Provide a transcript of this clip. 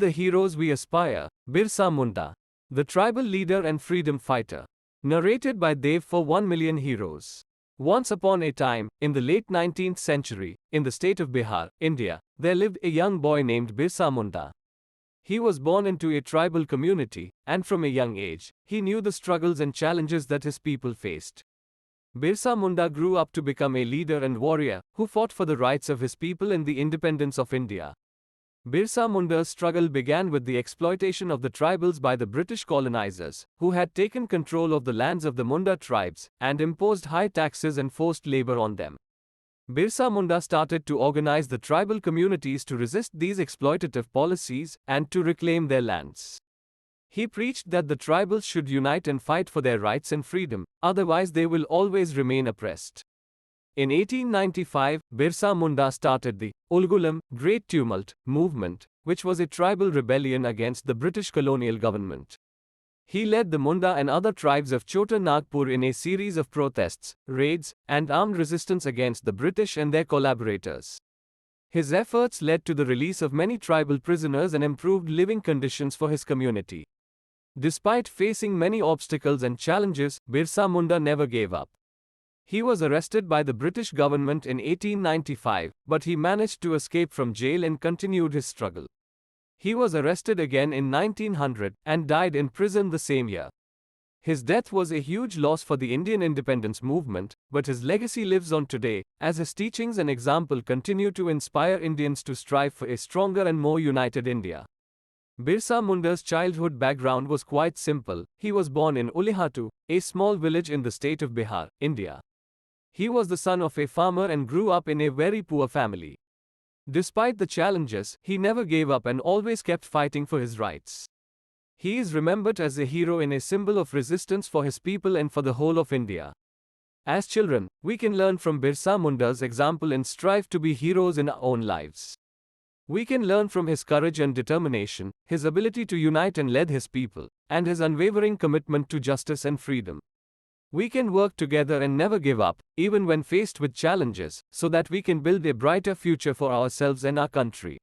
the heroes we aspire, Birsa Munda, the tribal leader and freedom fighter. Narrated by Dev for 1 million heroes. Once upon a time, in the late 19th century, in the state of Bihar, India, there lived a young boy named Birsa Munda. He was born into a tribal community, and from a young age, he knew the struggles and challenges that his people faced. Birsa Munda grew up to become a leader and warrior, who fought for the rights of his people and the independence of India. Birsa Munda's struggle began with the exploitation of the tribals by the British colonizers, who had taken control of the lands of the Munda tribes, and imposed high taxes and forced labor on them. Birsa Munda started to organize the tribal communities to resist these exploitative policies, and to reclaim their lands. He preached that the tribals should unite and fight for their rights and freedom, otherwise they will always remain oppressed. In 1895, Birsa Munda started the Ulgulam, Great Tumult, movement, which was a tribal rebellion against the British colonial government. He led the Munda and other tribes of Chota Nagpur in a series of protests, raids, and armed resistance against the British and their collaborators. His efforts led to the release of many tribal prisoners and improved living conditions for his community. Despite facing many obstacles and challenges, Birsa Munda never gave up. He was arrested by the British government in 1895, but he managed to escape from jail and continued his struggle. He was arrested again in 1900 and died in prison the same year. His death was a huge loss for the Indian independence movement, but his legacy lives on today, as his teachings and example continue to inspire Indians to strive for a stronger and more united India. Birsa Munda's childhood background was quite simple. He was born in Ulihatu, a small village in the state of Bihar, India. He was the son of a farmer and grew up in a very poor family. Despite the challenges, he never gave up and always kept fighting for his rights. He is remembered as a hero and a symbol of resistance for his people and for the whole of India. As children, we can learn from Birsa Munda's example and strive to be heroes in our own lives. We can learn from his courage and determination, his ability to unite and lead his people, and his unwavering commitment to justice and freedom. We can work together and never give up, even when faced with challenges, so that we can build a brighter future for ourselves and our country.